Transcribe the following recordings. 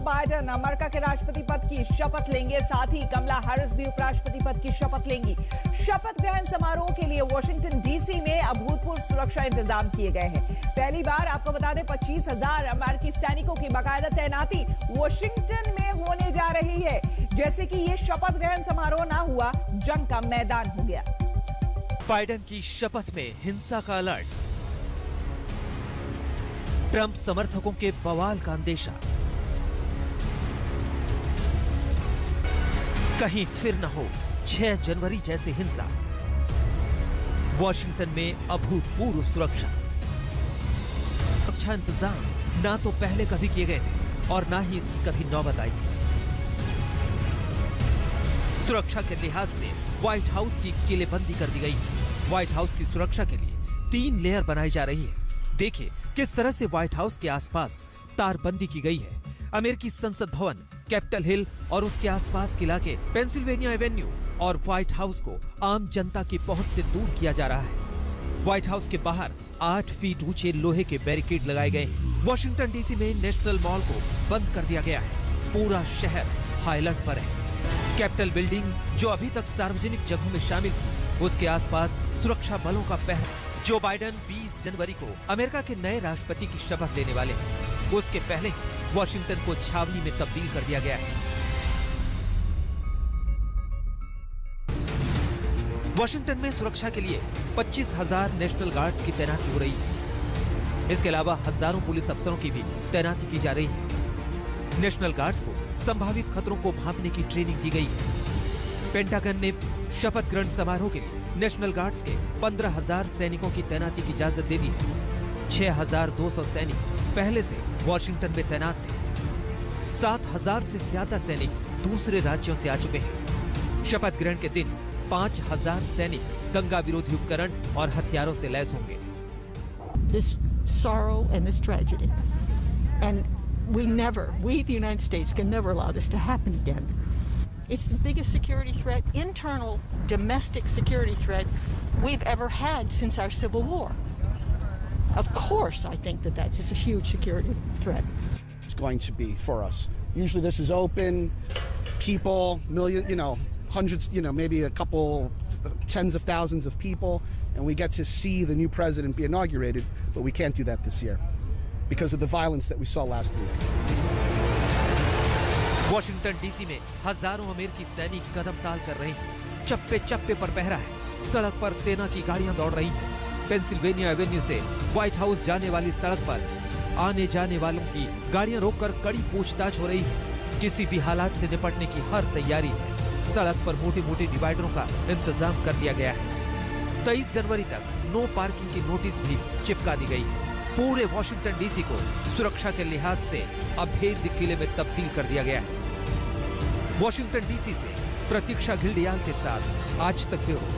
Biden America के राष्ट्रपति पद की शपथ लेंगे, साथ ही कमला हैरिस भी उपराष्ट्रपति पद की शपथ लेंगी। शपथ ग्रहण समारोह के लिए वॉशिंगटन डीसी में अभूतपूर्व सुरक्षा इंतजाम किए गए हैं। पहली बार आपको बता दें 25,000 अमेरिकी सैनिकों की बाकायदा तैनाती वॉशिंगटन में होने जा रही है। जैसे कि ये शपथ ग्रहण समारोह ना हुआ, जंग का मैदान हो गया। बाइडेन की शपथ में हिंसा का अलर्ट, ट्रंप समर्थकों के बवाल का अंदेशा, कहीं फिर न हो 6 जनवरी जैसी हिंसा। वॉशिंगटन में अभूतपूर्व सुरक्षा इंतजाम ना तो पहले कभी किए गए थे और ना ही इसकी कभी नौबत आई थी। सुरक्षा के लिहाज से व्हाइट हाउस की किलेबंदी कर दी गई है। व्हाइट हाउस की सुरक्षा के लिए 3 लेयर बनाई जा रही है। देखिए किस तरह से व्हाइट हाउस के आसपास तारबंदी की गई है। अमेरिकी संसद भवन, कैपिटल हिल और उसके आसपास के इलाके, पेंसिल्वेनिया एवेन्यू और व्हाइट हाउस को आम जनता की पहुंच से दूर किया जा रहा है। व्हाइट हाउस के बाहर 8 फीट ऊंचे लोहे के बैरिकेड लगाए गए। वॉशिंगटन डीसी में नेशनल मॉल को बंद कर दिया गया है। पूरा शहर हाई अलर्ट पर है। कैपिटल बिल्डिंग, जो अभी तक सार्वजनिक जगहों में शामिल थी, उसके आसपास सुरक्षा बलों का पहरा। जो बाइडेन 20 जनवरी को अमेरिका के नए राष्ट्रपति की शपथ लेने वाले हैं, उसके पहले वॉशिंगटन को छावनी में तब्दील कर दिया गया है। वॉशिंगटन में सुरक्षा के लिए 25,000 नेशनल गार्ड की तैनाती हो रही है। इसके अलावा हजारों पुलिस अफसरों की भी तैनाती की जा रही है। नेशनल गार्ड्स को संभावित खतरों को भांपने की ट्रेनिंग दी गई है। पेंटागन ने शपथ ग्रहण समारोह के लिए नेशनल गार्ड्स के 15,000 सैनिकों की तैनाती की इजाजत दे दी है। 6,200 सैनिक पहले से वॉशिंगटन में तैनात थे। 7,000 से ज्यादा सैनिक दूसरे राज्यों से आ चुके हैं। शपथ ग्रहण के दिन 5,000 सैनिक दंगा विरोधी उपकरण और हथियारों से लैस होंगे। This sorrow and this tragedy, and we, the United States, can never allow this to happen again. It's the biggest security threat, internal, domestic security threat we've ever had since our Civil War. Of course, I think it's a huge security threat. It's going to be for us. Usually this is open, people, hundreds, maybe a couple, tens of thousands of people, and we get to see the new president be inaugurated, but we can't do that this year because of the violence that we saw last week. Washington DC में हजारों अमेरिकी सैनिक कदम ताल कर रहे हैं। चप्पे चप्पे पर पहरा है। सड़क पर सेना की गाड़ियां दौड़ रही हैं। पेंसिल्वेनिया एवेन्यू से व्हाइट हाउस जाने वाली सड़क पर आने जाने वालों की गाड़ियां रोककर कड़ी पूछताछ हो रही है। किसी भी हालात से निपटने की हर तैयारी है। सड़क पर मोटे मोटे डिवाइडरों का इंतजाम कर दिया गया है। 23 जनवरी तक नो पार्किंग की नोटिस भी चिपका दी गई है। पूरे वॉशिंगटन डीसी को सुरक्षा के लिहाज से अभेद्य किले में तब्दील कर दिया गया है। वॉशिंगटन डीसी से प्रतीक्षा घिल्डियाल के साथ आज तक ब्यूरो।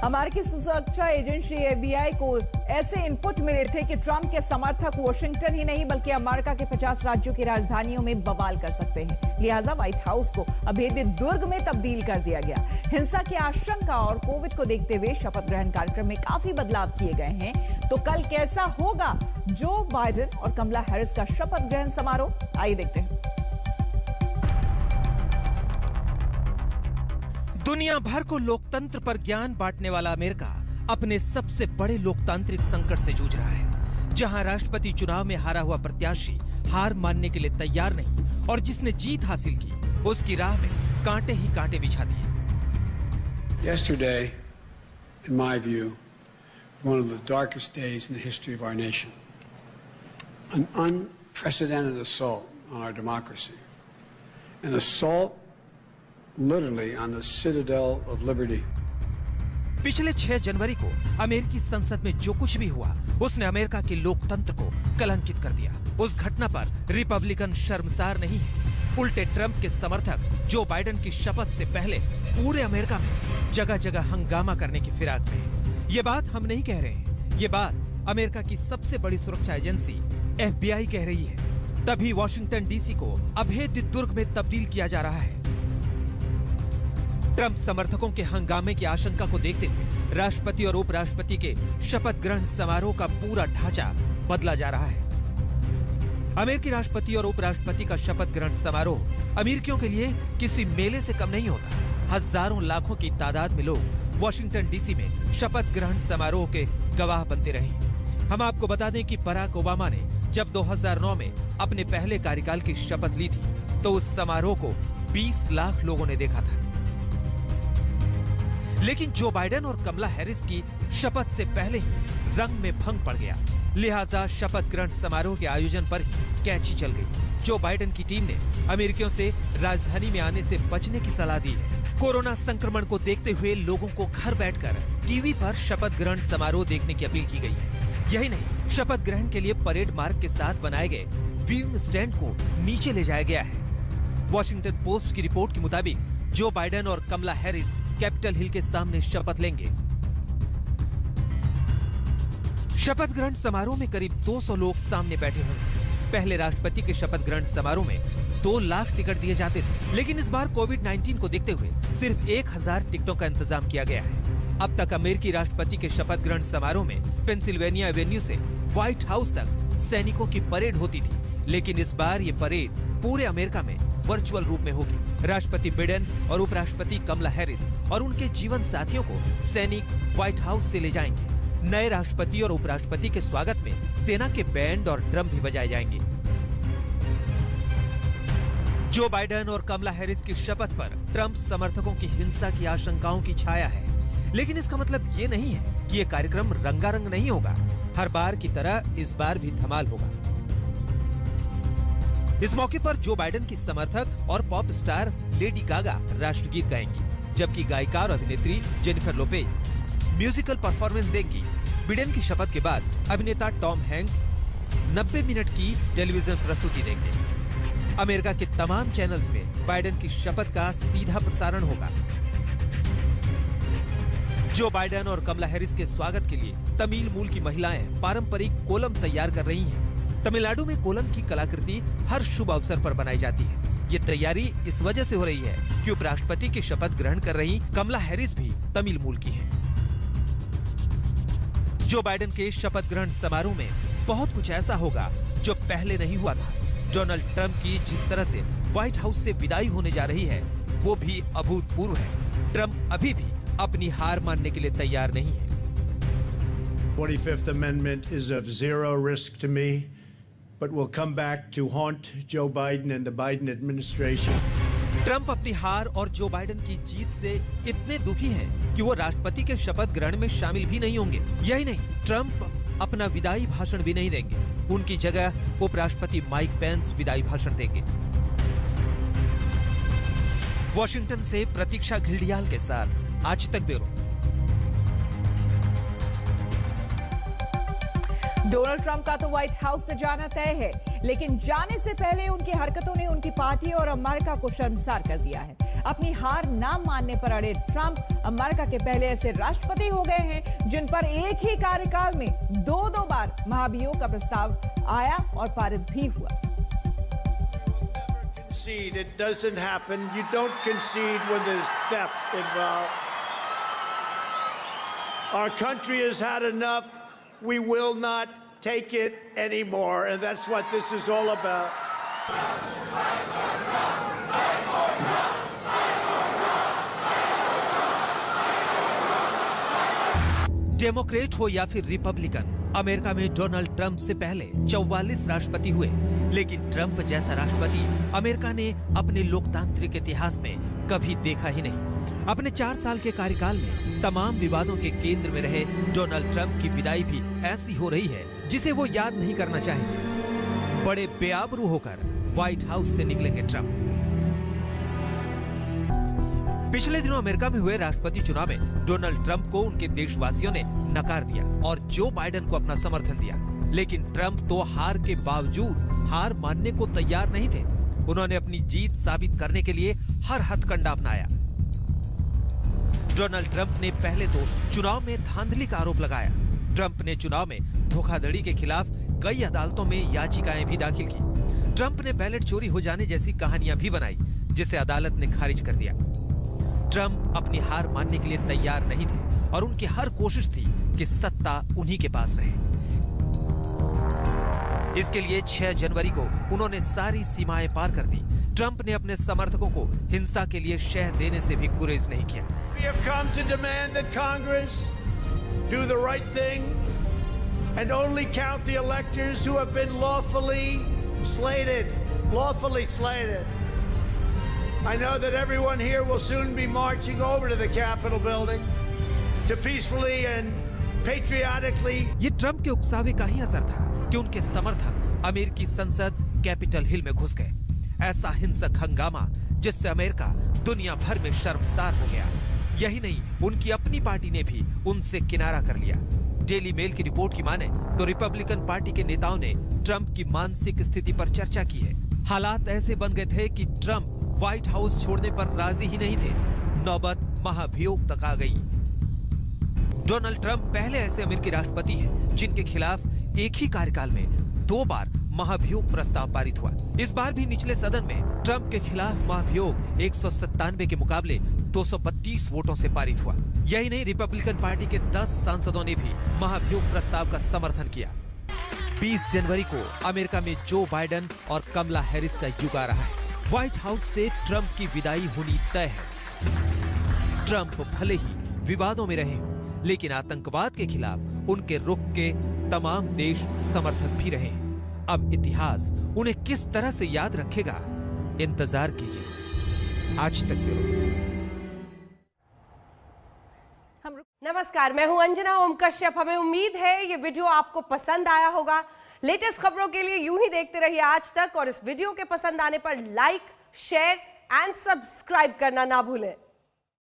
अमेरिकी सुरक्षा एजेंसी FBI को ऐसे इनपुट मिले थे कि ट्रंप के समर्थक वॉशिंगटन ही नहीं बल्कि अमेरिका के 50 राज्यों की राजधानियों में बवाल कर सकते हैं। लिहाजा व्हाइट हाउस को अभेद्य दुर्ग में तब्दील कर दिया गया। हिंसा की आशंका और कोविड को देखते हुए शपथ ग्रहण कार्यक्रम में काफी बदलाव किए गए हैं। तो कल कैसा होगा जो बाइडेन और कमला हैरिस का शपथ ग्रहण समारोह, आइए देखते हैं। दुनिया भर को लोकतंत्र पर ज्ञान बांटने वाला अमेरिका अपने सबसे बड़े लोकतांत्रिक संकट से जूझ रहा है, जहां राष्ट्रपति चुनाव में हारा हुआ प्रत्याशी हार मानने के लिए तैयार नहीं और जिसने जीत हासिल की उसकी राह में कांटे ही कांटे बिछा दिए। Yesterday, in my view, one of the darkest days in the history of our nation. An unprecedented assault on our democracy. An assault literally on the citadel of liberty. पिछले 6 जनवरी को अमेरिकी संसद में जो कुछ भी हुआ उसने अमेरिका के लोकतंत्र को कलंकित कर दिया। उस घटना पर रिपब्लिकन शर्मसार नहीं है। उल्टे ट्रंप के समर्थक जो बाइडेन की शपथ से पहले पूरे अमेरिका में जगह जगह हंगामा करने की फिराक में। ये बात हम नहीं कह रहे हैं, ये बात अमेरिका की सबसे बड़ी सुरक्षा एजेंसी FBI कह रही है। तभी वॉशिंगटन डीसी को अभेद्य दुर्ग में तब्दील किया जा रहा है। ट्रंप समर्थकों के हंगामे की आशंका को देखते हुए राष्ट्रपति और उपराष्ट्रपति के शपथ ग्रहण समारोह का पूरा ढांचा बदला जा रहा है। अमेरिकी राष्ट्रपति और उपराष्ट्रपति का शपथ ग्रहण समारोह अमेरिकियों के लिए किसी मेले से कम नहीं होता। हजारों लाखों की तादाद में लोग वॉशिंगटन डीसी में शपथ ग्रहण समारोह के गवाह बनते रहे। हम आपको बता दें कि बराक ओबामा ने जब 2009 में अपने पहले कार्यकाल की शपथ ली थी तो उस समारोह को 20 लाख लोगों ने देखा था। लेकिन जो बाइडेन और कमला हैरिस की शपथ से पहले ही रंग में भंग पड़ गया, लिहाजा शपथ ग्रहण समारोह के आयोजन पर ही कैची चल गई। जो बाइडेन की टीम ने अमेरिकियों से राजधानी में आने से बचने की सलाह दी है। कोरोना संक्रमण को देखते हुए लोगों को घर बैठकर टीवी पर शपथ ग्रहण समारोह देखने की अपील की गई है। यही नहीं, शपथ ग्रहण के लिए परेड मार्ग के साथ बनाए गए व्यूइंग स्टैंड को नीचे ले जाया गया है। वॉशिंगटन पोस्ट की रिपोर्ट के मुताबिक जो बाइडेन और कमला हैरिस कैपिटल हिल के सामने शपथ लेंगे। शपथ ग्रहण समारोह में करीब 200 लोग सामने बैठे होंगे। पहले राष्ट्रपति के शपथ ग्रहण समारोह में 2 लाख टिकट दिए जाते थे, लेकिन इस बार कोविड-19 को देखते हुए सिर्फ 1000 टिकटों का इंतजाम किया गया है। अब तक अमेरिकी राष्ट्रपति के शपथ ग्रहण समारोह में पेंसिल्वेनिया एवेन्यू से व्हाइट हाउस तक सैनिकों की परेड होती थी, लेकिन इस बार ये परेड पूरे अमेरिका में वर्चुअल रूप में होगी। राष्ट्रपति बिडेन और उपराष्ट्रपति कमला हैरिस और उनके जीवन साथियों को सैनिक व्हाइट हाउस से ले जाएंगे। नए राष्ट्रपति और उपराष्ट्रपति के स्वागत में सेना के बैंड और ड्रम भी बजाए जाएंगे। जो बाइडेन और कमला हैरिस की शपथ पर ट्रंप समर्थकों की हिंसा की आशंकाओं की छाया है, लेकिन इसका मतलब ये नहीं है कि ये कार्यक्रम रंगारंग नहीं होगा। हर बार की तरह इस बार भी धमाल होगा। इस मौके पर जो बाइडेन की समर्थक और पॉप स्टार लेडी गागा राष्ट्रगीत गाएंगी, जबकि गायिका और अभिनेत्री जेनिफर लोपेज म्यूजिकल परफॉर्मेंस देंगी। बिडेन की शपथ के बाद अभिनेता टॉम हैंक्स 90 मिनट की टेलीविजन प्रस्तुति देंगे। अमेरिका के तमाम चैनल्स में बाइडेन की शपथ का सीधा प्रसारण होगा। जो बाइडेन और कमला हैरिस के स्वागत के लिए तमिल मूल की महिलाएं पारंपरिक कोलम तैयार कर रही हैं। तमिलनाडु में कोलम की कलाकृति हर शुभ अवसर पर बनाई जाती है। ये तैयारी इस वजह से हो रही है कि उपराष्ट्रपति की शपथ ग्रहण कर रही कमला हैरिस भी तमिल मूल की हैं। जो बाइडेन के शपथ ग्रहण समारोह में बहुत कुछ ऐसा होगा जो पहले नहीं हुआ था। डोनाल्ड ट्रंप की जिस तरह से व्हाइट हाउस से विदाई होने जा रही है, वो भी अभूतपूर्व है। ट्रंप अभी भी अपनी हार मानने के लिए तैयार नहीं है। 25th Amendment is of zero risk to me, but will come back to haunt Joe Biden and the Biden administration. Trump अपनी हार और जो बाइडेन की जीत से इतने दुखी हैं कि वो राष्ट्रपति के शपथ ग्रहण में शामिल भी नहीं होंगे। यही नहीं, ट्रंप अपना विदाई भाषण भी नहीं देंगे। उनकी जगह उपराष्ट्रपति माइक पेंस विदाई भाषण देंगे। वॉशिंगटन से प्रतीक्षा घिल्डियाल के साथ आज तक ब्यूरो। डोनाल्ड ट्रंप का तो व्हाइट हाउस से जाना तय है, लेकिन जाने से पहले उनकी हरकतों ने उनकी पार्टी और अमेरिका को शर्मसार कर दिया है। अपनी हार ना मानने पर अड़े ट्रंप अमेरिका के पहले ऐसे राष्ट्रपति हो गए हैं जिन पर एक ही कार्यकाल में 2 बार महाभियोग का प्रस्ताव आया और पारित भी हुआ। It doesn't happen. You don't concede when there's theft involved. Our country has had enough. We will not take it anymore, and that's what this is all about. Democrat हो या फिर रिपब्लिकन, अमेरिका में Donald Trump से पहले 44 राष्ट्रपति हुए, लेकिन Trump जैसा राष्ट्रपति अमेरिका ने अपने लोकतांत्रिक इतिहास में कभी देखा ही नहीं। अपने 4 साल के कार्यकाल में तमाम विवादों के केंद्र में रहे डोनाल्ड ट्रंप की विदाई भी ऐसी हो रही है जिसे वो याद नहीं करना चाहेंगे। बड़े बेआबरू होकर व्हाइट हाउस से निकलेंगे ट्रंप। पिछले दिनों अमेरिका में हुए राष्ट्रपति चुनाव में डोनाल्ड ट्रंप को उनके देशवासियों ने नकार दिया और जो बाइडेन को अपना समर्थन दिया, लेकिन ट्रंप तो हार के बावजूद हार मानने को तैयार नहीं थे। उन्होंने अपनी जीत साबित करने के लिए हर हथकंडा अपनाया। डोनाल्ड ट्रंप ने पहले तो चुनाव में धांधली का आरोप लगाया। ट्रंप ने चुनाव में धोखाधड़ी के खिलाफ कई अदालतों में याचिकाएं भी दाखिल की। ट्रंप ने बैलेट चोरी हो जाने जैसी कहानियां भी बनाई, जिसे अदालत ने खारिज कर दिया। ट्रंप अपनी हार मानने के लिए तैयार नहीं थे और उनकी हर कोशिश थी कि सत्ता उन्हीं के पास रहे। इसके लिए 6 जनवरी को उन्होंने सारी सीमाएं पार कर दी। ट्रंप ने अपने समर्थकों को हिंसा के लिए शह देने से भी गुरेज नहीं किया। We have come to demand that Congress do the right thing and only count the electors who have been lawfully slated. I know that everyone here will soon be marching over to the Capitol building to peacefully and patriotically. ये Trump के उकसावे का ही असर था कि उनके समर्थक अमेरिकी संसद कैपिटल हिल में घुस गए। ऐसा हिंसक हंगामा जिससे अमेरिका दुनिया भर में शर्मसार हो गया। यही नहीं, उनकी अपनी पार्टी ने भी उनसे किनारा कर लिया। डेली मेल की रिपोर्ट की माने तो रिपब्लिकन पार्टी के नेताओं ने ट्रंप की मानसिक स्थिति पर चर्चा की है। हालात ऐसे बन गए थे कि ट्रंप व्हाइट हाउस छोड़ने पर राजी ही नहीं थे। नौबत महाभियोग तक आ गई। डोनाल्ड ट्रंप पहले ऐसे अमेरिकी राष्ट्रपति हैं जिनके खिलाफ एक ही कार्यकाल में 2 बार महाभियोग प्रस्ताव पारित हुआ। इस बार भी निचले सदन में ट्रंप के खिलाफ महाभियोग 197 के मुकाबले 232 वोटों से पारित हुआ। यही नहीं, रिपब्लिकन पार्टी के 10 सांसदों ने भी महाभियोग प्रस्ताव का समर्थन किया। 20 जनवरी को अमेरिका में जो बाइडेन और कमला हैरिस का युग आ रहा है। व्हाइट हाउस से ट्रंप की विदाई होनी तय है। ट्रंप भले ही विवादों में रहे हों, लेकिन आतंकवाद के खिलाफ उनके रुख के तमाम देश समर्थक भी रहे हैं। अब इतिहास उन्हें किस तरह से याद रखेगा, इंतजार कीजिए। आज तक ब्यूरो। नमस्कार, मैं हूं अंजना ओम कश्यप। हमें उम्मीद है ये वीडियो आपको पसंद आया होगा। लेटेस्ट खबरों के लिए यूं ही देखते रहिए आज तक, और इस वीडियो के पसंद आने पर लाइक, शेयर एंड सब्सक्राइब करना ना भूलें।